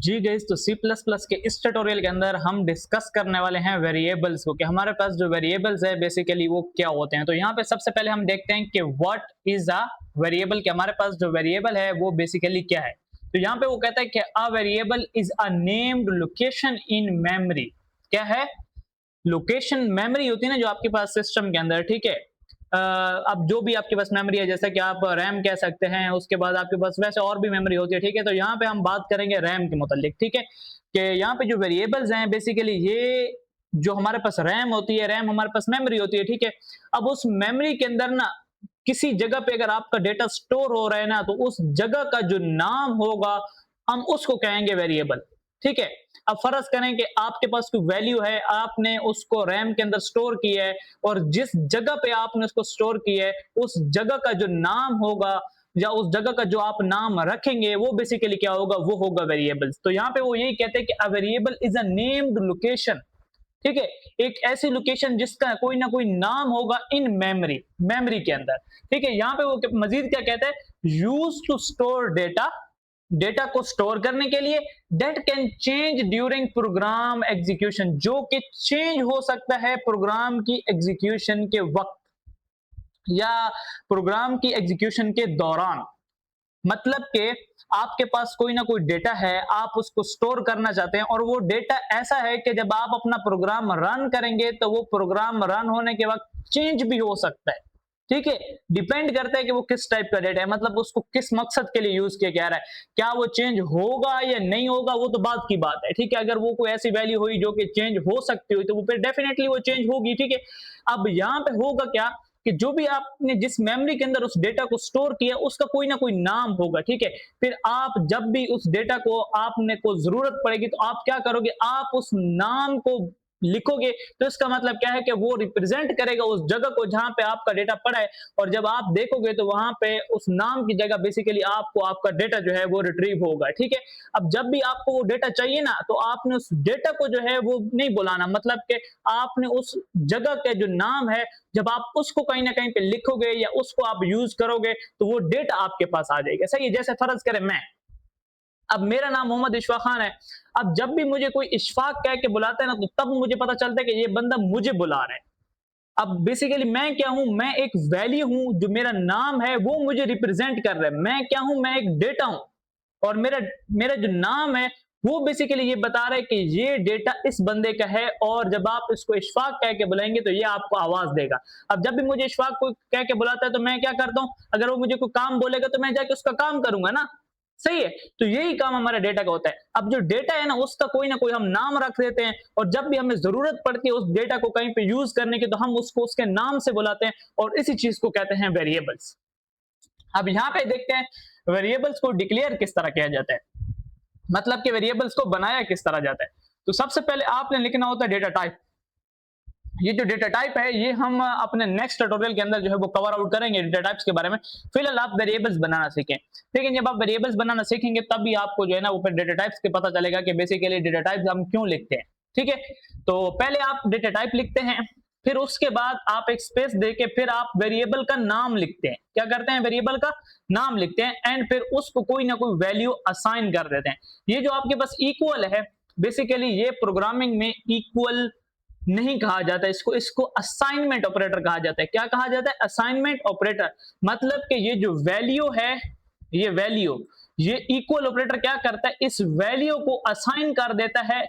जी guys, तो C plus plus के इस ट्यूटोरियल के अंदर हम डिस्कस करने वाले हैं वेरिएबल्स को कि हमारे पास जो वेरिएबल्स है बेसिकली वो क्या होते हैं। तो यहाँ पे सबसे पहले हम देखते हैं कि व्हाट इज अ वेरिएबल, कि हमारे पास जो वेरिएबल है वो बेसिकली क्या है। तो यहाँ पे वो कहता है कि a variable is a named location in memory. क्या है? लोकेशन मेमोरी होती है ना जो आपके पास सिस्टम के अंदर, ठीक है। अब जो भी आपके पास मेमोरी है, जैसा कि आप रैम कह सकते हैं, उसके बाद आपके पास वैसे और भी मेमोरी होती है, ठीक है। तो यहाँ पे हम बात करेंगे रैम के मुतालिक, ठीक है, कि यहाँ पे जो वेरिएबल्स हैं बेसिकली ये जो हमारे पास रैम होती है, रैम हमारे पास मेमोरी होती है, ठीक है। अब उस मेमोरी के अंदर ना किसी जगह पे अगर आपका डेटा स्टोर हो रहा है ना, तो उस जगह का जो नाम होगा हम उसको कहेंगे वेरिएबल, ठीक है। अब फर्ज करें कि आपके पास कोई वैल्यू है, आपने उसको रैम के अंदर स्टोर किया है, और जिस जगह पे आपने उसको स्टोर किया है उस जगह का जो नाम होगा या उस जगह का जो आप नाम रखेंगे वो बेसिकली क्या होगा, वो होगा वेरिएबल्स। तो यहाँ पे वो यही कहते हैं कि a variable is a named location, ठीक है। एक ऐसी लोकेशन जिसका कोई ना कोई नाम होगा इन मेमोरी, मेमोरी के अंदर, ठीक है। यहाँ पे वो मजीद क्या कहता है, use to store data, data को स्टोर करने के लिए, that can change during program execution, जो कि चेंज हो सकता है प्रोग्राम की एग्जीक्यूशन के वक्त या प्रोग्राम की एग्जीक्यूशन के दौरान। मतलब कि आपके पास कोई ना कोई डेटा है, आप उसको स्टोर करना चाहते हैं, और वो डेटा ऐसा है कि जब आप अपना प्रोग्राम रन करेंगे तो वो प्रोग्राम रन होने के वक्त चेंज भी हो सकता है, ठीक है। डिपेंड करता है कि वो किस टाइप का डेटा है, मतलब उसको किस मकसद के लिए यूज किया जा रहा है, क्या वो चेंज होगा या नहीं होगा वो तो बात की बात है, ठीक है। अगर वो कोई ऐसी वैल्यू हुई जो कि चेंज हो सकती हुई तो वो फिर डेफिनेटली वो चेंज होगी, ठीक है। अब यहाँ पे होगा क्या कि जो भी आपने जिस मेमोरी के अंदर उस डेटा को स्टोर किया उसका कोई ना कोई नाम होगा, ठीक है। फिर आप जब भी उस डेटा को आपने को जरूरत पड़ेगी तो आप क्या करोगे, आप उस नाम को लिखोगे। तो इसका मतलब क्या है कि वो रिप्रेजेंट करेगा उस जगह को जहां पे आपका डेटा पड़ा है, और जब आप देखोगे तो वहां पे उस नाम की जगह बेसिकली आपको आपका डेटा जो है वो रिट्रीव होगा, ठीक है। अब जब भी आपको वो डेटा चाहिए ना तो आपने उस डेटा को जो है वो नहीं बुलाना, मतलब कि आपने उस जगह के जो नाम है, जब आप उसको कहीं ना कहीं पे लिखोगे या उसको आप यूज करोगे तो वो डेटा आपके पास आ जाएगा, सही है। जैसे फर्ज करें मैं, अब मेरा नाम मोहम्मद इशफाक खान है। अब जब भी मुझे कोई इशफाक कह के बुलाता है ना तो तब मुझे पता चलता है कि ये बंदा मुझे बुला रहा है। अब बेसिकली मैं क्या हूं, मैं एक वैल्यू हूं, जो मेरा नाम है वो मुझे रिप्रेजेंट कर रहा है। मैं क्या हूं, मैं एक डेटा हूं, और मेरा मेरा जो नाम है वो बेसिकली ये बता रहा है कि ये डेटा इस बंदे का है, और जब आप इसको इशफाक कह के बुलाएंगे तो ये आपको आवाज देगा। अब जब भी मुझे इशफाक कोई कह के बुलाता है तो मैं क्या करता हूं, अगर वो मुझे कोई काम बोलेगा तो मैं जाके उसका काम करूंगा ना, सही है। तो यही काम हमारे डेटा का होता है। अब जो डेटा है ना उसका कोई ना कोई हम नाम रख देते हैं, और जब भी हमें जरूरत पड़ती है उस डेटा को कहीं पे यूज करने की तो हम उसको उसके नाम से बुलाते हैं, और इसी चीज को कहते हैं वेरिएबल्स। अब यहाँ पे देखते हैं वेरिएबल्स को डिक्लेयर किस तरह किया जाता है, मतलब कि वेरिएबल्स को बनाया किस तरह जाता है। तो सबसे पहले आपने लिखना होता है डेटा टाइप। ये जो डेटा टाइप है ये हम अपने नेक्स्ट ट्यूटोरियल के अंदर जो है वो कवर आउट करेंगे डेटा टाइप्स के बारे में। फिलहाल आप वेरिएबल्स बनाना सीखें, लेकिन जब आप वेरिएबल्स बनाना सीखेंगे तब भी आपको जो है ना वो डेटा टाइप्स के पता चलेगा कि बेसिकली डेटा टाइप्स हम क्यों लिखते हैं, ठीक है। तो पहले आप डेटा टाइप लिखते हैं, फिर उसके बाद आप एक स्पेस देके फिर आप वेरिएबल का नाम लिखते हैं। क्या करते हैं, वेरिएबल का नाम लिखते हैं, एंड फिर उसको कोई ना कोई वैल्यू असाइन कर देते हैं। ये जो आपके पास इक्वल है, बेसिकली ये प्रोग्रामिंग में इक्वल नहीं कहा जाता, इसको इसको असाइनमेंट ऑपरेटर कहा जाता है। क्या कहा जाता है, असाइनमेंट ऑपरेटर। मतलब कि ये जो वैल्यू है, ये वैल्यू, ये इक्वल ऑपरेटर क्या करता है, इस वैल्यू को असाइन कर देता है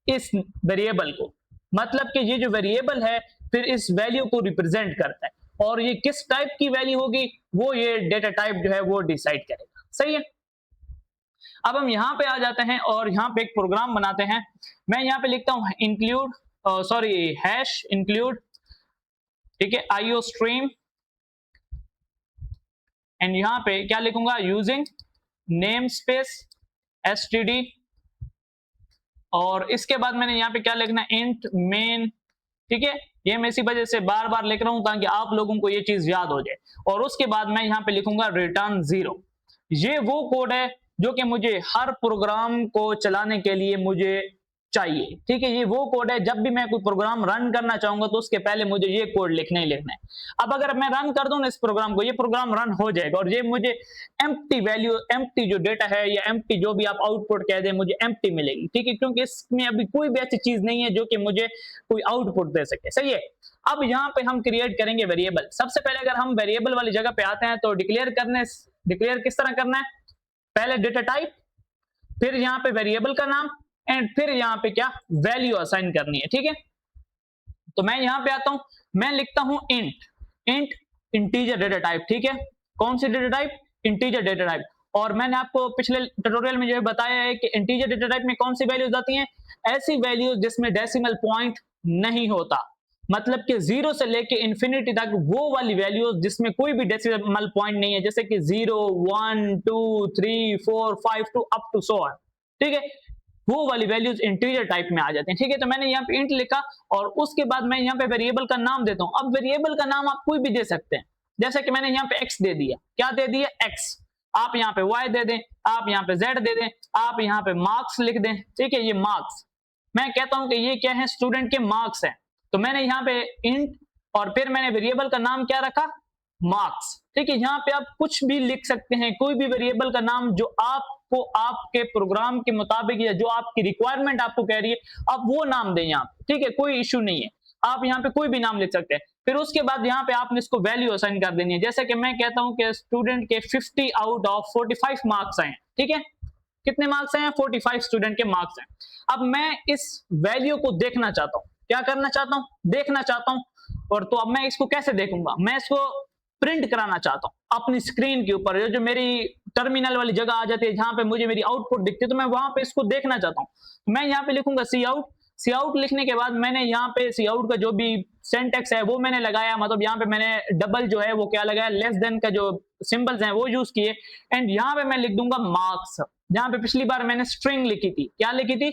इस वेरिएबल को। मतलब कि ये जो वेरिएबल है फिर इस वैल्यू को रिप्रेजेंट करता है, और ये किस टाइप की वैल्यू होगी वो ये डेटा टाइप जो है वो डिसाइड करेगा, सही है। अब हम यहां पे आ जाते हैं और यहां पे एक प्रोग्राम बनाते हैं। मैं यहां पे लिखता हूं इंक्लूड, सॉरी हैश इंक्लूड, ठीक है, आईओ स्ट्रीम, एंड यहां पे क्या लिखूंगा, यूजिंग नेम स्पेस एसटीडी, और इसके बाद मैंने यहां पे क्या लिखना, इंट मेन, ठीक है। ये मैं इसी वजह से बार बार लिख रहा हूं ताकि आप लोगों को ये चीज याद हो जाए। और उसके बाद मैं यहां पे लिखूंगा रिटर्न 0। ये वो कोड है जो कि मुझे हर प्रोग्राम को चलाने के लिए मुझे चाहिए। ठीक है, ये वो कोड है, जब भी मैं कोई प्रोग्राम रन करना चाहूंगा तो उसके पहले मुझे ये कोड लिखना ही लिखना है। अब अगर मैं रन कर दूं ना इस प्रोग्राम को, ये प्रोग्राम रन हो जाएगा और ये मुझे एम्प्टी वैल्यू, एम्प्टी जो डेटा है या एम्प्टी जो भी आप आउटपुट कह दें, मुझे एम्प्टी मिलेगी। ठीक है, क्योंकि इसमें अभी कोई भी ऐसी चीज नहीं है जो कि मुझे कोई आउटपुट दे सके। सही है, अब यहाँ पे हम क्रिएट करेंगे वेरिएबल। सबसे पहले अगर हम वेरिएबल वाली जगह पे आते हैं तो डिक्लेयर किस तरह करना है, पहले डेटा टाइप, फिर यहाँ पे वेरिएबल का नाम एंड फिर यहाँ पे क्या, वैल्यू असाइन करनी है। ठीक है, तो मैं यहाँ पे आता हूं, मैं लिखता हूं इंट इंटीजर डेटा टाइप। ठीक है, कौन सी data type, integer data type. और मैंने आपको पिछले ट्यूटोरियल में जो है बताया है कि इंटीजर डेटा टाइप में कौन सी वैल्यूज आती हैं, ऐसी वैल्यूज जिसमें डेसिमल पॉइंट नहीं होता, मतलब कि 0 से लेके इंफिनिटी तक वो वाली वैल्यूज जिसमें कोई भी डेसिमल पॉइंट नहीं है, जैसे कि 0 1 2 3 4 5 to up to so on. ठीक है, वो वाली वैल्यूज इंटीजर टाइप में आ जाते हैं। ठीक है, तो मैंने यहाँ पे इंट लिखा और उसके बाद मैं यहाँ पे वेरिएबल का नाम देता हूँ। अब वेरिएबल का नाम आप कोई भी दे सकते हैं, जैसे कि मैंने यहाँ पे x दे दिया, क्या दे दिया, x। आप यहाँ पे y दे दें, आप यहाँ पे z दे दें, आप यहाँ पे मार्क्स लिख दें। ठीक है, ये मार्क्स, मैं कहता हूं कि ये क्या है, स्टूडेंट के मार्क्स हैं। तो मैंने यहाँ पे इंट और फिर मैंने वेरिएबल का नाम क्या रखा, मार्क्स। ठीक है, यहाँ पे आप कुछ भी लिख सकते हैं, कोई भी वेरिएबल का नाम जो आपको आपके प्रोग्राम के मुताबिक या जो आपकी रिक्वायरमेंट आपको कह रही है, आप वो नाम दें यहाँ पे। ठीक है, कोई इश्यू नहीं है, आप यहाँ पे कोई भी नाम लिख सकते हैं। फिर उसके बाद यहाँ पे आपने इसको वैल्यू असाइन कर देनी है, जैसे कि मैं कहता हूं कि स्टूडेंट के 50 आउट ऑफ 45 मार्क्स आए। ठीक है, कितने मार्क्स हैं, 45 स्टूडेंट के मार्क्स हैं। अब मैं इस वैल्यू को देखना चाहता हूं, क्या करना चाहता हूं, देखना चाहता हूं। और तो अब मैं इसको कैसे देखूंगा, मैं इसको प्रिंट कराना चाहता हूं अपनी स्क्रीन के ऊपर, जो मेरी टर्मिनल वाली जगह आ जाती है जहां पे मुझे मेरी आउटपुट दिखती है, तो मैं वहां पे इसको देखना चाहता हूं। मैं यहाँ पे लिखूंगा सी आउट। सी आउट लिखने के बाद मैंने यहाँ पे सी आउट का जो भी सिंटैक्स है वो मैंने लगाया, मतलब यहाँ पे मैंने डबल जो है वो क्या लगाया, लेस देन का जो सिंबल्स हैं वो यूज किए। एंड यहाँ पे मैं लिख दूंगा मार्क्स, जहां पे पिछली बार मैंने स्ट्रिंग लिखी थी, क्या लिखी थी,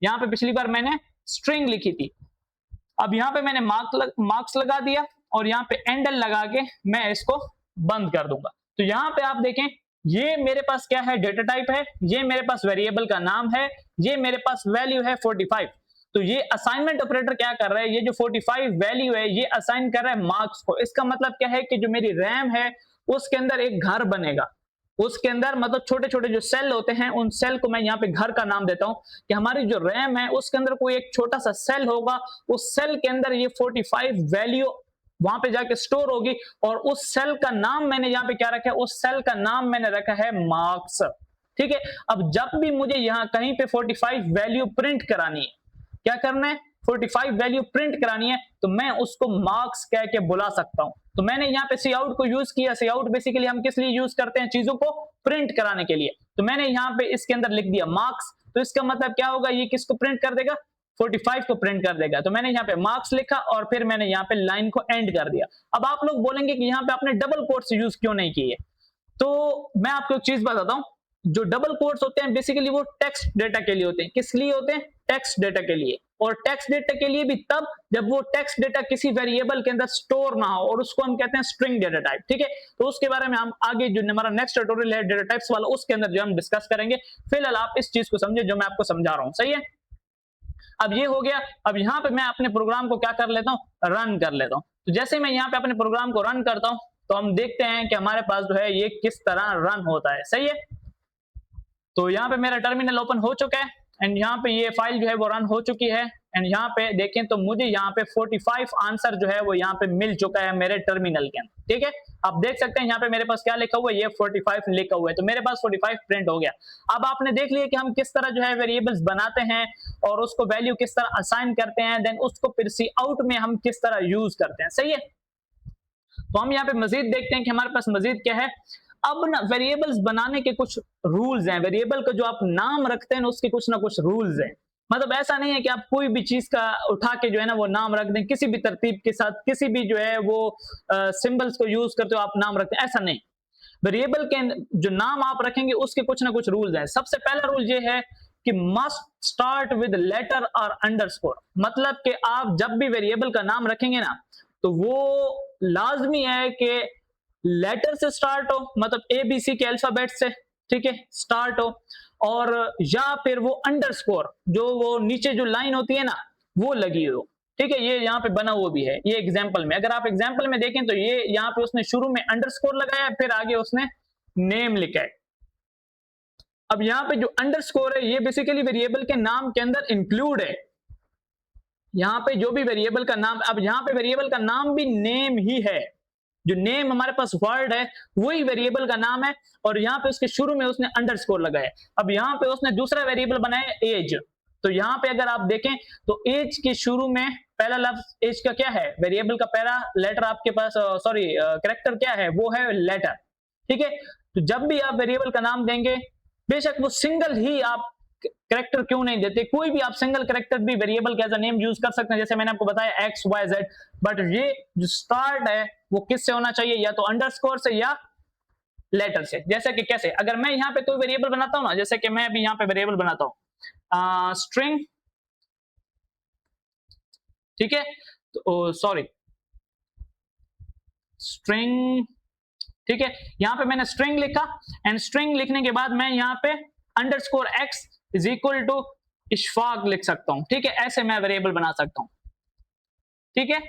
यहाँ पे पिछली बार मैंने स्ट्रिंग लिखी थी। अब यहाँ पे मैंने मार्क्स लगा दिया और यहाँ पे एंडल लगा के मैं इसको बंद कर दूंगा। तो यहाँ पे आप देखें, ये मेरे पास क्या है, डेटा टाइप है, ये मेरे पास वेरिएबल का नाम है, ये मेरे पास वैल्यू है 45। तो ये असाइनमेंट ऑपरेटर क्या कर रहा है, ये जो 45 वैल्यू है ये असाइन कर रहा है मार्क्स को। इसका मतलब क्या है कि जो मेरी रैम है उसके अंदर एक घर बनेगा, उसके अंदर मतलब छोटे छोटे जो सेल होते हैं उन सेल को मैं यहाँ पे घर का नाम देता हूं, कि हमारी जो रैम है उसके अंदर कोई एक छोटा सा सेल होगा, उस सेल के अंदर ये 45 वैल्यू वहां पे जाके स्टोर होगी। और उस सेल का नाम मैंने यहाँ पे क्या रखा है, उस सेल का नाम मैंने रखा है मार्क्स। ठीक है, अब जब भी मुझे यहाँ कहीं पे 45 वैल्यू प्रिंट करानी है, क्या करना है, 45 वैल्यू प्रिंट करानी है, तो मैं उसको मार्क्स कह के बुला सकता हूं। तो मैंने यहाँ पे सी आउट को यूज किया। सी आउट बेसिकली हम किस लिए यूज करते हैं, चीजों को प्रिंट कराने के लिए। तो मैंने यहाँ पे इसके अंदर लिख दिया मार्क्स, तो इसका मतलब क्या होगा, ये किसको प्रिंट कर देगा, 45 को प्रिंट कर देगा। तो मैंने यहाँ पे मार्क्स लिखा और फिर मैंने यहाँ पे लाइन को एंड कर दिया। अब आप लोग बोलेंगे कि यहाँ पे आपने डबल कोट्स यूज क्यों नहीं किए, तो मैं आपको एक चीज बताता हूं, जो डबल कोट्स होते हैं बेसिकली वो टेक्स्ट डेटा के लिए होते हैं। किस लिए होते हैं, टेक्स्ट डेटा के लिए। और टेक्स्ट डेटा के लिए भी तब जब वो टेक्स्ट डेटा किसी वेरिएबल के अंदर स्टोर ना हो, और उसको हम कहते हैं स्ट्रिंग डेटा टाइप। ठीक है, तो उसके बारे में हम आगे जो हमारा नेक्स्ट ट्यूटोरियल है डेटा टाइप्स वाला, उसके अंदर जो हम डिस्कस करेंगे। फिलहाल आप इस चीज को समझे जो मैं आपको समझा रहा हूं। सही है, अब ये हो गया। अब यहाँ पे मैं अपने प्रोग्राम को क्या कर लेता हूँ, रन कर लेता हूँ। तो जैसे मैं यहाँ पे अपने प्रोग्राम को रन करता हूँ तो हम देखते हैं कि हमारे पास जो है ये किस तरह रन होता है। सही है, तो यहाँ पे मेरा टर्मिनल ओपन हो चुका है एंड यहाँ पे ये फाइल जो है वो रन हो चुकी है। एंड यहाँ पे देखें तो मुझे यहाँ पे 45 आंसर जो है वो यहाँ पे मिल चुका है मेरे टर्मिनल के अंदर। ठीक है, आप देख सकते हैं यहाँ पे मेरे पास क्या लिखा हुआ है, ये 45 लिखा हुआ है, तो मेरे पास 45 प्रिंट हो गया। अब आपने देख लिया कि हम किस तरह जो है वेरिएबल्स बनाते हैं और उसको वैल्यू किस तरह असाइन करते हैं, देन उसको फिर सी आउट में हम किस तरह यूज करते हैं। सही है, तो हम यहाँ पे मजीद देखते हैं कि हमारे पास मजीद क्या है। अब ना वेरिएबल्स बनाने के कुछ रूल्स हैं, वेरिएबल का जो आप नाम रखते हैं उसके कुछ ना कुछ रूल्स हैं। मतलब ऐसा नहीं है कि आप कोई भी चीज का उठा के जो है ना वो नाम रख दें, किसी भी तरतीब के साथ किसी भी जो है वो सिंबल्स को यूज करते हो आप नाम रखते हैं, ऐसा नहीं। वेरिएबल के जो नाम आप रखेंगे उसके कुछ ना कुछ रूल्स हैं। सबसे पहला रूल ये है कि मस्ट स्टार्ट विद लेटर और अंडरस्कोर, मतलब कि आप जब भी वेरिएबल का नाम रखेंगे ना तो वो लाजमी है कि लेटर से स्टार्ट हो, मतलब ABC के अल्फाबेट से, ठीक है, स्टार्ट हो। और या फिर वो अंडरस्कोर जो वो नीचे जो लाइन होती है ना वो लगी हो, ठीक है। ये यहाँ पे बना हुआ भी है, ये एग्जाम्पल में, अगर आप एग्जाम्पल में देखें तो ये यहाँ पे उसने शुरू में अंडरस्कोर लगाया, फिर आगे उसने नेम लिखा है। अब यहाँ पे जो अंडरस्कोर है ये बेसिकली वेरिएबल के नाम के अंदर इंक्लूड है। यहाँ पे जो भी वेरिएबल का नाम, अब यहाँ पे वेरिएबल का नाम भी नेम ही है, जो नेम हमारे पास वर्ड है वही वेरिएबल का नाम है, और यहाँ पे उसके शुरू में उसने अंडरस्कोर लगाया। अब यहाँ पे उसने दूसरा वेरिएबल बनाया एज, तो यहाँ पे अगर आप देखें तो एज के शुरू में पहला लफ्ज एज का क्या है, वेरिएबल का पहला लेटर आपके पास, सॉरी कैरेक्टर क्या है, वो है लेटर, ठीक है। तो जब भी आप वेरिएबल का नाम देंगे, बेशक वो सिंगल ही आप कैरेक्टर क्यों नहीं देते, कोई भी आप सिंगल कैरेक्टर भी वेरिएबल का एज अ नेम यूज कर सकते हैं, जैसे मैंने आपको बताया एक्स वाई जेड, बट ये जो स्टार्ट है वो किससे होना चाहिए, या तो अंडरस्कोर से या लेटर से। जैसे कि कैसे, अगर मैं यहाँ पे कोई वेरिएबल बनाता हूं ना, जैसे कि मैं अभी यहाँ पे वेरिएबल बनाता हूं स्ट्रिंग, ठीक है, तो सॉरी स्ट्रिंग, ठीक है, यहाँ पे मैंने स्ट्रिंग लिखा, एंड स्ट्रिंग लिखने के बाद मैं यहाँ पे underscore x is equal to Ishfaq लिख सकता हूं, ठीक है। ऐसे मैं वेरिएबल बना सकता हूं, ठीक है।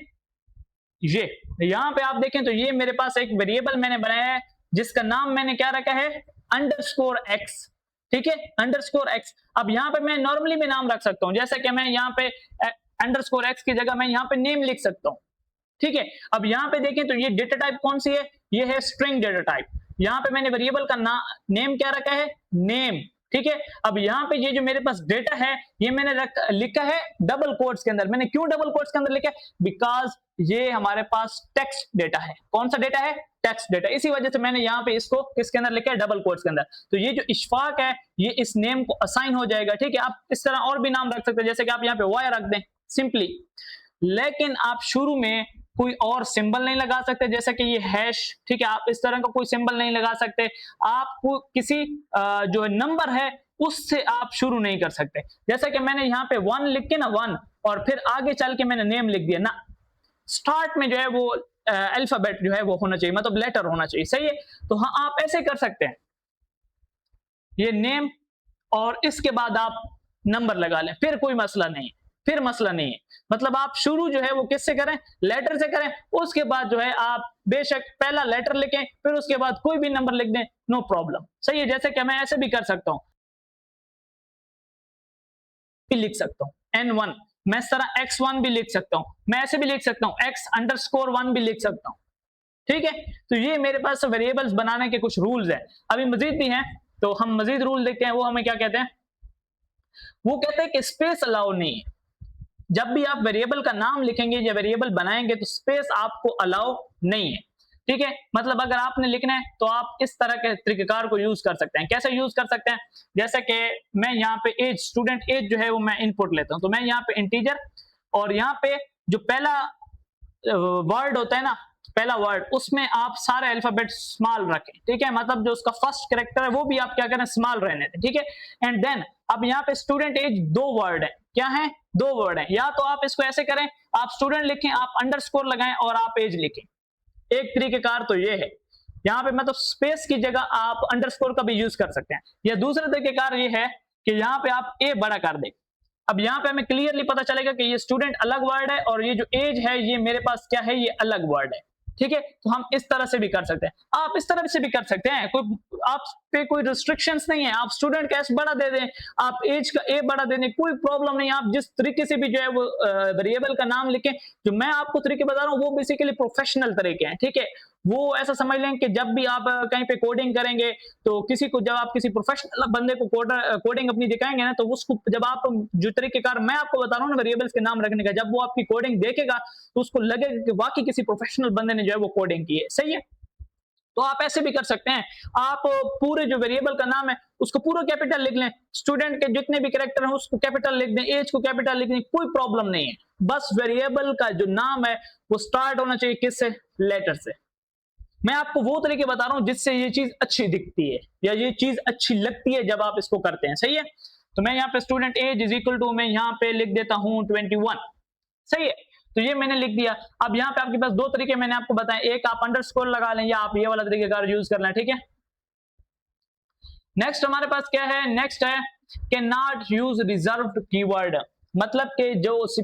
ये यहाँ पे आप देखें तो ये मेरे पास एक वेरिएबल मैंने बनाया है जिसका नाम मैंने क्या रखा है, अंडरस्कोर एक्स, ठीक है, अंडरस्कोर एक्स। अब यहाँ पे मैं नॉर्मली में नाम रख सकता हूँ, जैसे कि मैं यहाँ पे अंडरस्कोर एक्स की जगह मैं यहाँ पे नेम लिख सकता हूँ, ठीक है। अब यहाँ पे देखें तो ये डेटा टाइप कौन सी है, ये है स्ट्रिंग डेटा टाइप। यहाँ पे मैंने वेरिएबल का नेम क्या रखा है, नेम, ठीक है। अब यहाँ पे ये जो मेरे पास डेटा है ये मैंने लिखा है डबल कोट्स के अंदर। मैंने क्यों डबल कोट्स के अंदर लिखा है, बिकॉज ये हमारे पास टेक्स्ट डेटा है। कौन सा डेटा है, टेक्स्ट डेटा, इसी वजह से मैंने यहाँ पे इसको किसके अंदर लिखा है, डबल कोट्स के अंदर। तो ये जो इशफाक है ये इस नेम को असाइन हो जाएगा, ठीक है। आप इस तरह और भी नाम रख सकते हैं, जैसे कि आप यहाँ पे वाई रख दें सिंपली, लेकिन आप शुरू में कोई और सिंबल नहीं लगा सकते, जैसे कि ये हैश, ठीक है, आप इस तरह का कोई सिंबल नहीं लगा सकते। आपको किसी जो नंबर है उससे आप शुरू नहीं कर सकते, जैसे कि मैंने यहाँ पे 1 लिख के ना 1 और फिर आगे चल के मैंने नेम लिख दिया ना। स्टार्ट में जो है वो अल्फाबेट जो है वो होना चाहिए, मतलब लेटर होना चाहिए, सही है। तो हाँ आप ऐसे कर सकते हैं, ये नेम और इसके बाद आप नंबर लगा लें, फिर कोई मसला नहीं है, फिर मसला नहीं है। मतलब आप शुरू जो है वो किससे करें, लेटर से करें, उसके बाद जो है आप बेशक पहला लेटर लिखें फिर उसके बाद कोई भी नंबर लिख दें, नो प्रॉब्लम, सही है। जैसे कि मैं ऐसे भी कर सकता हूं, लिख सकता हूं n1, मैं इस तरह x1 भी लिख सकता हूं, मैं ऐसे भी लिख सकता हूं x_1 भी लिख सकता हूं, ठीक है। तो ये मेरे पास वेरिएबल्स बनाने के कुछ रूल्स हैं, अभी मजीद भी हैं, तो हम मजीद रूल देखते हैं। वो हमें क्या कहते हैं, वो कहते हैं कि स्पेस अलाउ नहीं है। जब भी आप वेरिएबल का नाम लिखेंगे या वेरिएबल बनाएंगे तो स्पेस आपको अलाउ नहीं है, ठीक है। मतलब अगर आपने लिखना है तो आप इस तरह के तरीकेकार को यूज कर सकते हैं। कैसे यूज कर सकते हैं, जैसे कि मैं यहाँ पे एज, स्टूडेंट एज जो है वो मैं इनपुट लेता हूं, तो मैं यहाँ पे इंटीजर, और यहाँ पे जो पहला वर्ड होता है ना, पहला वर्ड, उसमें आप सारे अल्फाबेट स्मॉल रखें, ठीक है। मतलब जो उसका फर्स्ट कैरेक्टर है वो भी आप क्या करें, स्मॉल रहने दें, ठीक है। एंड देन अब यहाँ पे स्टूडेंट एज 2 वर्ड है, क्या है, 2 वर्ड है। या तो आप इसको ऐसे करें, आप स्टूडेंट लिखें, आप अंडरस्कोर लगाएं और आप एज लिखें, एक तरीकेकार तो ये है। यहाँ पे मतलब स्पेस की जगह आप अंडरस्कोर का भी यूज कर सकते हैं। या दूसरा तरीकेकार ये है कि यहाँ पे आप ए बड़ा कर दें। अब यहाँ पे हमें क्लियरली पता चलेगा कि ये स्टूडेंट अलग वर्ड है और ये जो एज है ये मेरे पास क्या है, ये अलग वर्ड है, ठीक है। तो हम इस तरह से भी कर सकते हैं, आप इस तरह से भी कर सकते हैं, कोई आप पे कोई रिस्ट्रिक्शंस नहीं है। आप स्टूडेंट का एस बड़ा दे दें, आप एज का ए बड़ा दे दें, कोई प्रॉब्लम नहीं है। आप जिस तरीके से भी जो है वो वेरिएबल का नाम लिखें, जो मैं आपको तरीके बता रहा हूँ वो बेसिकली प्रोफेशनल तरीके हैं, ठीक है। वो ऐसा समझ लें कि जब भी आप कहीं पे कोडिंग करेंगे तो किसी को, जब आप किसी प्रोफेशनल बंदे को कोडिंग अपनी दिखाएंगे ना, तो उसको जब आप जो तरीकेकार मैं आपको बता रहा हूँ ना वेरिएबल्स के नाम रखने का, जब वो आपकी कोडिंग देखेगा तो उसको लगेगा कि वाकई किसी प्रोफेशनल बंदे ने जो है वो कोडिंग की है, सही है। तो आप ऐसे भी कर सकते हैं, आप पूरे जो वेरिएबल का नाम है उसको पूरा कैपिटल लिख लें, स्टूडेंट के जितने भी कैरेक्टर हैं उसको कैपिटल लिख दें, एज को कैपिटल लिख दें, कोई प्रॉब्लम नहीं है। बस वेरिएबल का जो नाम है वो स्टार्ट होना चाहिए किससे, लेटर से। मैं आपको वो तरीके बता रहा हूं जिससे ये चीज अच्छी दिखती है या ये चीज अच्छी लगती है जब आप इसको करते हैं, सही है। तो मैं यहाँ पे student age is equal to, मैं यहाँ पे लिख देता हूं 21, सही है। तो ये मैंने लिख दिया। अब यहाँ पे आपके पास 2 तरीके मैंने आपको बताया, एक आप अंडरस्कोर लगा लें या आप ये वाला तरीकेकार यूज कर लें, ठीक है। नेक्स्ट हमारे पास क्या है, नेक्स्ट है can not use reserved keyword, मतलब कि जो C++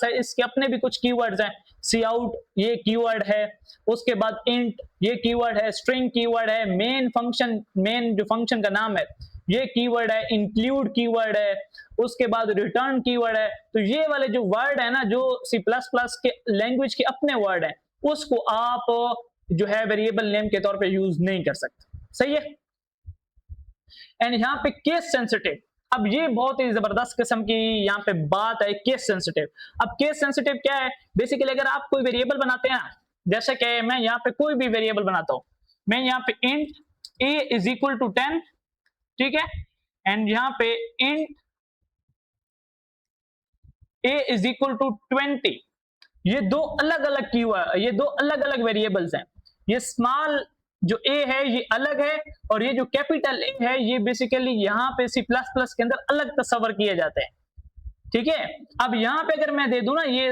है इसके अपने भी कुछ कीवर्ड्स हैं, सी आउट ये कीवर्ड है, उसके बाद इंट ये कीवर्ड है, स्ट्रिंग कीवर्ड है, मेन फंक्शन, मेन जो फंक्शन का नाम है ये कीवर्ड है, इंक्लूड कीवर्ड है, उसके बाद रिटर्न कीवर्ड है। तो ये वाले जो वर्ड है ना, जो C++ के लैंग्वेज के अपने वर्ड है, उसको आप जो है वेरिएबल नेम के तौर पे यूज नहीं कर सकते, सही है। एंड यहाँ पे केस सेंसिटिव, अब ये बहुत ही जबरदस्त किस्म की यहाँ पे बात है, केस सेंसिटिव। अब केस सेंसिटिव क्या है, बेसिकली अगर आप कोई वेरिएबल बनाते हैं, जैसे कि मैं यहाँ पे कोई भी वेरिएबल बनाता हूँ, मैं यहाँ पे int a is equal to 10, ठीक है, एंड यहाँ पे int a is equal to 20, ये दो अलग अलग कीवर्ड, ये दो अलग अलग वेरिएबल्स हैं। ये स्मॉल जो a है ये अलग है, और ये जो कैपिटल A है ये बेसिकली यहाँ पे C++ के अंदर अलग तस्वर किए जाते हैं, ठीक है। अब यहाँ पे अगर मैं दे दूं ना, ये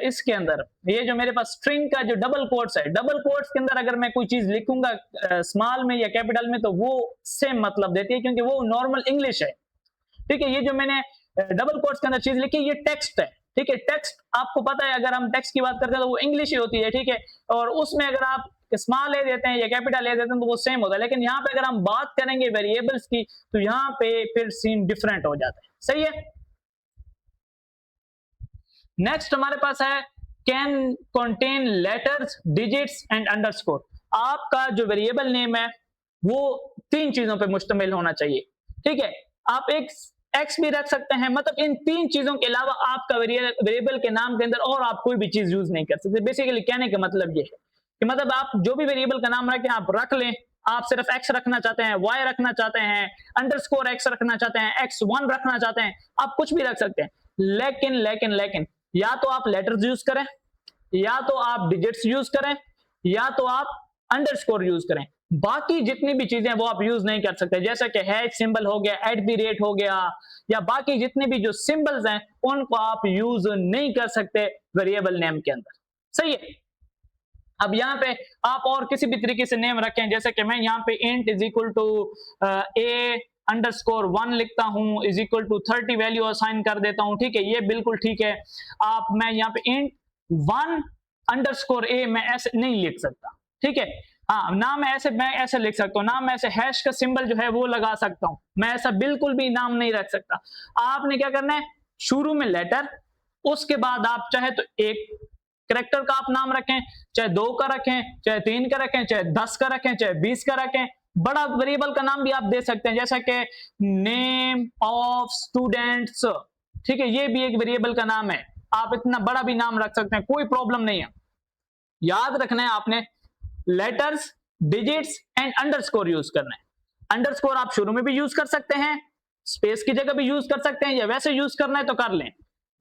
इसके अंदर ये जो मेरे पास स्ट्रिंग का जो डबल कोट्स है, डबल कोट्स के अंदर अगर मैं कोई चीज लिखूंगा स्मॉल में या कैपिटल में, तो वो सेम मतलब देती है, क्योंकि वो नॉर्मल इंग्लिश है, ठीक है। ये जो मैंने डबल कोट्स के अंदर चीज लिखी ये टेक्स्ट है, ठीक है। टेक्स्ट आपको पता है, अगर हम टेक्स्ट की बात करते हैं तो वो इंग्लिश ही होती है, ठीक है, और उसमें अगर आप स्मॉल ए देते हैं या कैपिटल ए देते हैं तो वो सेम होता है। लेकिन यहाँ पे अगर हम बात करेंगे वेरिएबल्स की, तो यहाँ पे फिर सीन डिफरेंट हो जाता है, सही है। नेक्स्ट हमारे पास है can contain letters, digits and underscore. आपका जो वेरिएबल नेम है वो तीन चीजों पे मुश्तमिल होना चाहिए, ठीक है। आप एक एक्स भी रख सकते हैं, मतलब इन तीन चीजों के अलावा आपका वेरिएबल के नाम के अंदर और आप कोई भी चीज यूज नहीं कर सकते। बेसिकली कहने का मतलब ये है कि मतलब आप जो भी वेरिएबल का नाम रखें आप रख लें, आप सिर्फ एक्स रखना चाहते हैं, वाई रखना चाहते हैं, अंडरस्कोर एक्स रखना चाहते हैं, x1 रखना चाहते हैं, आप कुछ भी रख सकते हैं। लेकिन लेकिन लेकिन या तो आप लेटर्स यूज करें, या तो आप डिजिट्स यूज करें, या तो आप अंडरस्कोर यूज करें। बाकी जितनी भी चीजें वो आप यूज नहीं कर सकते, जैसे कि हैश सिंबल हो गया, @ हो गया, या बाकी जितने भी जो सिंबल्स हैं उनको आप यूज नहीं कर सकते वेरिएबल नेम के अंदर, सही है। अब यहाँ पे आप और किसी भी तरीके से नेम रखें, जैसे कि मैं यहाँ पे int is equal to a underscore 1 लिखता हूं, is equal to 30 value assign कर देता हूं, ठीक है, ये बिल्कुल ठीक है। आप मैं यहाँ पे इंट 1 अंडरस्कोर a मैं ऐसे नहीं लिख सकता, ठीक है। हाँ, ना मैं ऐसे लिख सकता हूँ, ना मैं ऐसे हैश का सिंबल जो है वो लगा सकता हूँ, मैं ऐसा बिल्कुल भी नाम नहीं रख सकता। आपने क्या करना है, शुरू में लेटर, उसके बाद आप चाहे तो एक करेक्टर का आप नाम रखें, चाहे 2 का रखें, चाहे 3 का रखें, चाहे 10 का रखें, चाहे 20 का रखें। बड़ा वेरिएबल का नाम भी आप दे सकते हैं, जैसा कि नेम ऑफ स्टूडेंट्स, ठीक है, ये भी एक वेरिएबल का नाम है, आप इतना बड़ा भी नाम रख सकते हैं, कोई प्रॉब्लम नहीं है। याद रखना है आपने letters, digits and underscore use करना है। अंडरस्कोर आप शुरू में भी यूज कर सकते हैं, स्पेस की जगह भी यूज कर सकते हैं, या वैसे यूज करना है तो कर लें।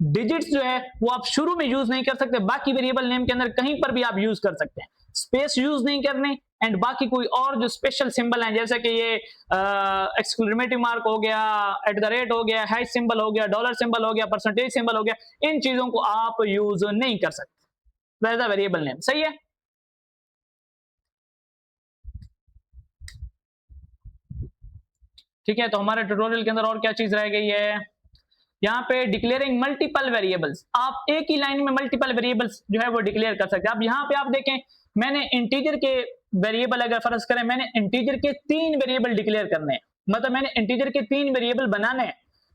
डिजिट्स जो है वो आप शुरू में यूज नहीं कर सकते, बाकी वेरिएबल नेम के अंदर कहीं पर भी आप यूज कर सकते हैं। स्पेस यूज नहीं करनी, एंड बाकी कोई और जो स्पेशल सिंबल है, जैसे कि ये एक्सक्लेमेटिव मार्क हो गया, @ हो गया, हैश सिंबल हो गया, डॉलर सिंबल हो गया, परसेंटेज सिंबल हो गया, इन चीजों को आप यूज नहीं कर सकते एज अ वेरिएबल नेम, सही है। ठीक है, तो हमारे ट्यूटोरियल के अंदर और क्या चीज रह गई है, यहाँ पे डिक्लेयरिंग मल्टीपल वेरिएबल्स। आप एक ही लाइन में मल्टीपल वेरिएबल्स जो है वो डिक्लेयर कर सकते हैं। अब यहाँ पे आप देखें, मैंने इंटीजर के वेरिएबल, अगर फर्ज करें मैंने इंटीजर के 3 वेरिएबल डिक्लेयर करने हैं, मतलब मैंने इंटीजर के 3 वेरिएबल बनाने हैं,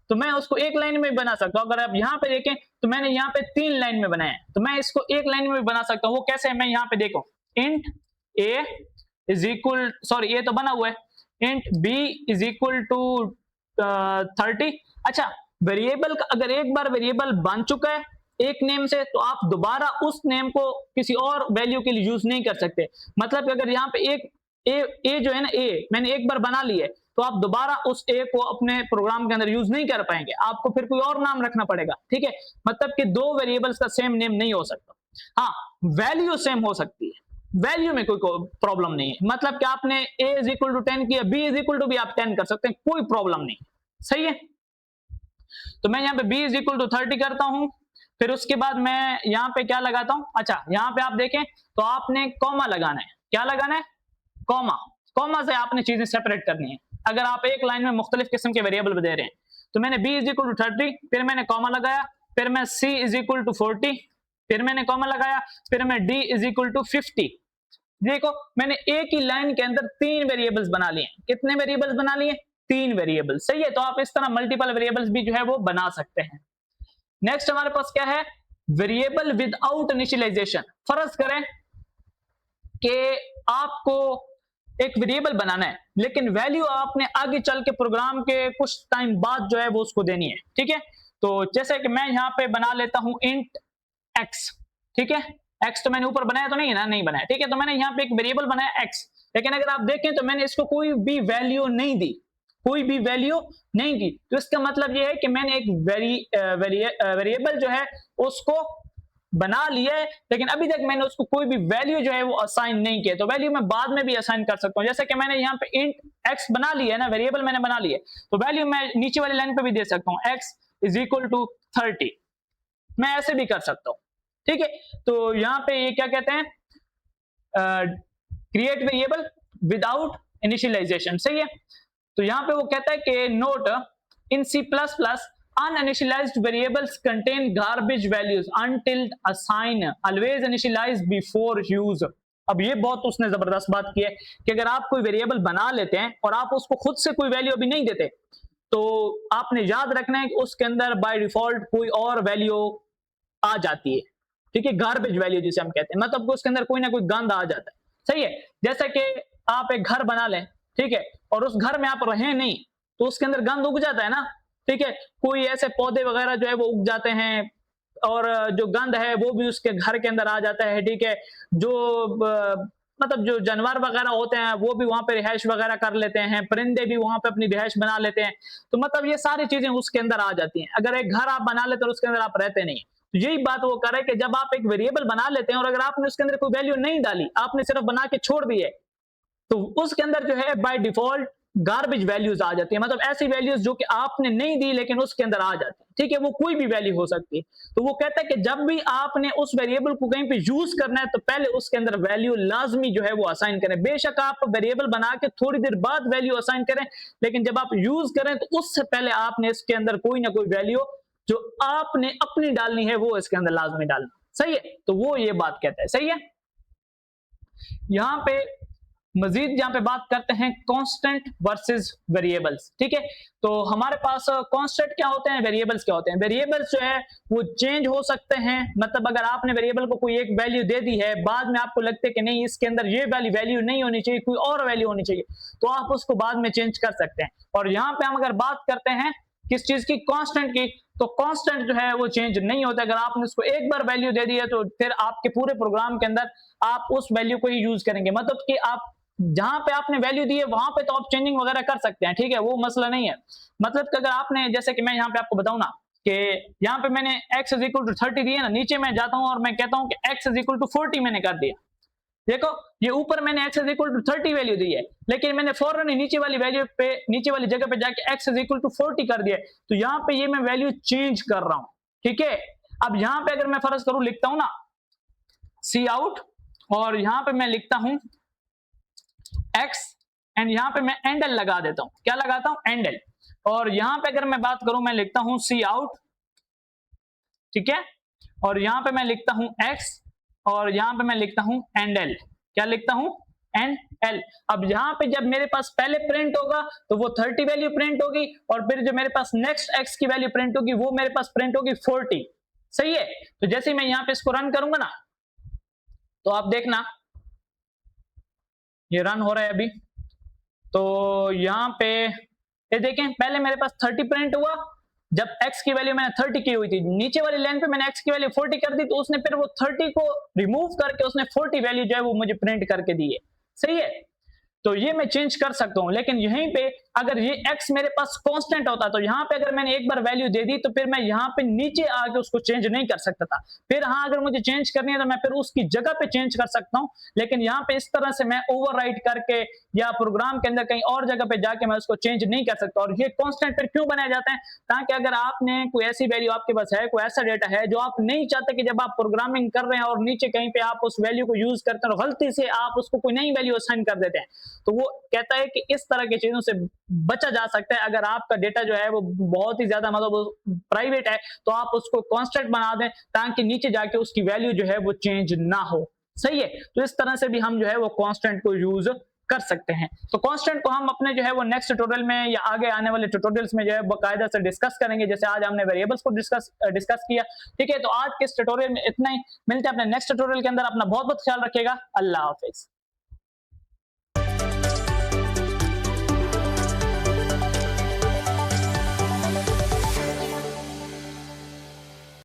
तो मैं उसको एक लाइन में बना सकता हूँ। अगर आप यहाँ पे देखें तो मैंने यहाँ पे 3 लाइन में बनाए हैं, तो मैं इसको एक लाइन में बना सकता हूँ। वो कैसे है, मैं यहाँ पे देखो, int a is equal, sorry ये तो बना हुआ है, int b is equal to 30। अच्छा, वेरिएबल का अगर एक बार वेरिएबल बन चुका है एक नेम से, तो आप दोबारा उस नेम को किसी और वैल्यू के लिए यूज नहीं कर सकते। मतलब कि अगर यहाँ पे एक ए जो है ना, ए मैंने एक बार बना ली है, तो आप दोबारा उस ए को अपने प्रोग्राम के अंदर यूज नहीं कर पाएंगे, आपको फिर कोई और नाम रखना पड़ेगा, ठीक है। मतलब कि 2 वेरिएबल्स का सेम नेम नहीं हो सकता। हाँ, वैल्यू सेम हो सकती है, वैल्यू में कोई प्रॉब्लम नहीं है। मतलब कि आपने a इज इक्वल टू 10 किया, b इज इक्वल टू भी आप 10 कर सकते हैं, कोई प्रॉब्लम नहीं, सही है। तो मैं यहाँ पे b इज इक्वल टू 30 करता हूं, फिर उसके बाद मैं यहाँ पे क्या लगाता हूं, अच्छा यहाँ पे आप देखें तो आपने कॉमा लगाना है, क्या लगाना है, कॉमा। कॉमा से आपने चीजें सेपरेट करनी है। अगर आप एक लाइन में मुख्तलिफ किस्म के वेरिएबल दे रहे हैं, तो मैंने b इज इक्वल टू 30, फिर मैंने कॉमा लगाया, फिर मैं c इज इक्वल टू 40, फिर मैंने कॉमा लगाया, फिर मैं d इज इक्वल टू 50। देखो मैंने एक ही लाइन के अंदर 3 वेरिएबल्स बना लिए। कितने वेरिएबल्स बना लिए? 3 वेरिएबल्स। सही है, तो आप इस तरह मल्टीपल वेरिएबल्स भी जो है वो बना सकते हैं। नेक्स्ट हमारे पास क्या है? Variable without initialisation. फर्ज करें कि आपको एक वेरिएबल बनाना है, लेकिन वैल्यू आपने आगे चल के प्रोग्राम के कुछ टाइम बाद जो है वो उसको देनी है। ठीक है, तो जैसे कि मैं यहाँ पे बना लेता हूं इंट x। ठीक है, x तो मैंने ऊपर बनाया तो नहीं है ना, नहीं बनाया। ठीक है, तो मैंने यहाँ पे एक वेरिएबल बनाया x, लेकिन अगर आप देखें तो मैंने इसको कोई भी वैल्यू नहीं दी, कोई भी वैल्यू नहीं दी। तो इसका मतलब ये है कि मैंने एक वेरिएबल जो है उसको बना लिया है, लेकिन अभी तक मैंने उसको कोई भी वैल्यू जो है वो असाइन नहीं किया। तो वैल्यू मैं बाद में भी असाइन कर सकता हूं। जैसे कि मैंने यहाँ पे इंट x बना लिया है ना, वेरिएबल मैंने बना लिया, तो वैल्यू मैं नीचे वाली लाइन पे भी दे सकता हूं, x इज इक्वल टू 30। मैं ऐसे भी कर सकता हूं। ठीक है, तो यहाँ पे ये क्या कहते हैं? Create variable without initialisation. सही है, तो यहाँ पे वो कहता है कि note in C++ uninitialized variables contain garbage values until assign, always initialize before use। अब ये बहुत उसने जबरदस्त बात की है कि अगर आप कोई वेरिएबल बना लेते हैं और आप उसको खुद से कोई वैल्यू अभी नहीं देते, तो आपने याद रखना है कि उसके अंदर बाय डिफॉल्ट कोई और वैल्यू आ जाती है। ठीक है, गार्बेज वैल्यू जिसे हम कहते हैं, मतलब उसके अंदर कोई ना कोई गंद आ जाता है। सही है, जैसे कि आप एक घर बना लें, ठीक है, और उस घर में आप रहे नहीं, तो उसके अंदर गंद उग जाता है ना। ठीक है, कोई ऐसे पौधे वगैरह जो है वो उग जाते हैं और जो गंद है वो भी उसके घर के अंदर आ जाता है। ठीक है, जो मतलब जो जानवर वगैरह होते हैं वो भी वहां पे रिहाइश वगैरह कर लेते हैं, परिंदे भी वहां पे अपनी रिहाइश बना लेते हैं। तो मतलब ये सारी चीजें उसके अंदर आ जाती हैं। अगर एक घर आप बना लेते हैं और उसके अंदर आप रहते नहीं, तो यही बात वो कर रहे हैं कि जब आप एक वेरिएबल बना लेते हैं और अगर आपने उसके अंदर कोई वैल्यू नहीं डाली, आपने सिर्फ बना के छोड़ दी है, तो उसके अंदर जो है बाय डिफॉल्ट गार्बेज वैल्यूज आ जाती है। मतलब ऐसी वैल्यूज जो कि आपने नहीं दी लेकिन उसके अंदर आ जाती है। ठीक है, वो कोई भी वैल्यू हो सकती है। तो वो कहता है कि जब भी आपने उस वेरिएबल को कहीं पे यूज करना है, तो पहले उसके अंदर वैल्यू लाजमी जो है वो असाइन करें। बेशक आप वेरिएबल बना के थोड़ी देर बाद वैल्यू असाइन करें, लेकिन जब आप यूज करें तो उससे पहले आपने इसके अंदर कोई ना कोई वैल्यू जो आपने अपनी डालनी है वो इसके अंदर लाजमी डालना। सही है, तो वो ये बात कहता है। सही है, यहां पे मजीद यहाँ पे बात करते हैं कांस्टेंट वर्सेस वेरिएबल्स। ठीक है, तो हमारे पास कांस्टेंट क्या होते हैं, वेरिएबल्स क्या होते हैं। वेरिएबल्स जो है वो चेंज हो सकते हैं। मतलब अगर आपने वेरिएबल को कोई एक वैल्यू दे दी है, बाद में आपको लगता है कि नहीं इसके अंदर ये वाली वैल्यू नहीं होनी चाहिए, कोई और वैल्यू होनी चाहिए, तो आप उसको बाद में चेंज कर सकते हैं। और यहाँ पे हम अगर बात करते हैं किस चीज की, कांस्टेंट की, तो कांस्टेंट जो है वो चेंज नहीं होता। अगर आपने उसको एक बार वैल्यू दे दी है तो फिर आपके पूरे प्रोग्राम के अंदर आप उस वैल्यू को ही यूज करेंगे। मतलब कि आप जहां पे आपने वैल्यू दी है वहां पे तो आप चेंजिंग वगैरह कर सकते हैं। ठीक है, वो मसला नहीं है। मतलब कि अगर आपने, जैसे कि मैं यहाँ पे आपको बताऊं ना कि यहाँ पे मैंने x इज इक्वल टू 30 दिया ना, नीचे मैं जाता हूं और मैं कहता हूं कि x इज इक्वल टू 40 मैंने कर दिया। देखो ये ऊपर मैंने x is equal to 30 value दी है, लेकिन मैंने फौरन नीचे वाली वैल्यू पे, नीचे वाली जगह पे जाके x इज इक्वल टू 40 कर दिया। तो यहाँ पे ये मैं वैल्यू चेंज कर रहा हूं। ठीक है, अब यहाँ पे अगर मैं फर्ज करूं, लिखता हूं ना सी आउट, और यहाँ पे मैं लिखता हूं x, एंड यहाँ पे मैं एंडल लगा देता हूं। क्या लगाता हूं? एंडल। और यहाँ पे अगर मैं बात करूं, मैं लिखता हूं सी आउट, ठीक है, और यहाँ पे मैं लिखता हूं x, और यहाँ पे मैं लिखता हूं एंडल। क्या लिखता हूं? And L. अब यहाँ पे जब मेरे पास पहले प्रिंट होगा तो वो 30 वैल्यू प्रिंट होगी, और फिर जो मेरे पास नेक्स्ट x की वैल्यू प्रिंट होगी वो मेरे पास प्रिंट होगी 40। सही है, तो जैसे मैं यहाँ पे इसको रन करूंगा ना, तो आप देखना ये रन हो रहा है अभी। तो यहाँ पे ये देखें, पहले मेरे पास 30 प्रिंट हुआ जब x की वैल्यू मैंने 30 की हुई थी। नीचे वाली लाइन पे मैंने x की वैल्यू 40 कर दी, तो उसने फिर वो 30 को रिमूव करके उसने 40 वैल्यू जो है वो मुझे प्रिंट करके दी है। सही है, तो ये मैं चेंज कर सकता हूं। लेकिन यहीं पे अगर ये x मेरे पास कांस्टेंट होता, तो यहाँ पे अगर मैंने एक बार वैल्यू दे दी तो फिर मैं यहाँ पे नीचे आके उसको चेंज नहीं कर सकता था। फिर हाँ, अगर मुझे चेंज करनी है तो मैं फिर उसकी जगह पे चेंज कर सकता हूँ, लेकिन यहाँ पे इस तरह से मैं ओवरराइट करके या प्रोग्राम के अंदर कहीं और जगह पे जाके मैं उसको चेंज नहीं कर सकता। और ये कांस्टेंट फिर क्यों बनाए जाते हैं? ताकि अगर आपने कोई ऐसी वैल्यू आपके पास है, कोई ऐसा डेटा है जो आप नहीं चाहते कि जब आप प्रोग्रामिंग कर रहे हैं और नीचे कहीं पे आप उस वैल्यू को यूज करते हैं और गलती से आप उसको कोई नई वैल्यू असाइन कर देते हैं, तो वो कहता है कि इस तरह की चीजों से बचा जा सकता है। अगर आपका डेटा जो है वो बहुत ही ज्यादा मतलब प्राइवेट है तो आप उसको कांस्टेंट बना दें ताकि नीचे जाके उसकी वैल्यू जो है वो चेंज ना हो। सही है, तो इस तरह से भी हम जो है वो कांस्टेंट को यूज कर सकते हैं। तो कांस्टेंट को हम अपने जो है वो नेक्स्ट ट्यूटोरियल में या आगे आने वाले ट्यूटोरियल्स में जो है बाकायदा से डिस्कस करेंगे। जैसे आज हमने वेरिएबल्स को डिस्कस किया। ठीक है, तो आज के इस ट्यूटोरियल में इतना ही। मिलते हैं अपने नेक्स्ट ट्यूटोरियल के अंदर। अपना बहुत बहुत ख्याल रखिएगा। अल्लाह हाफिज।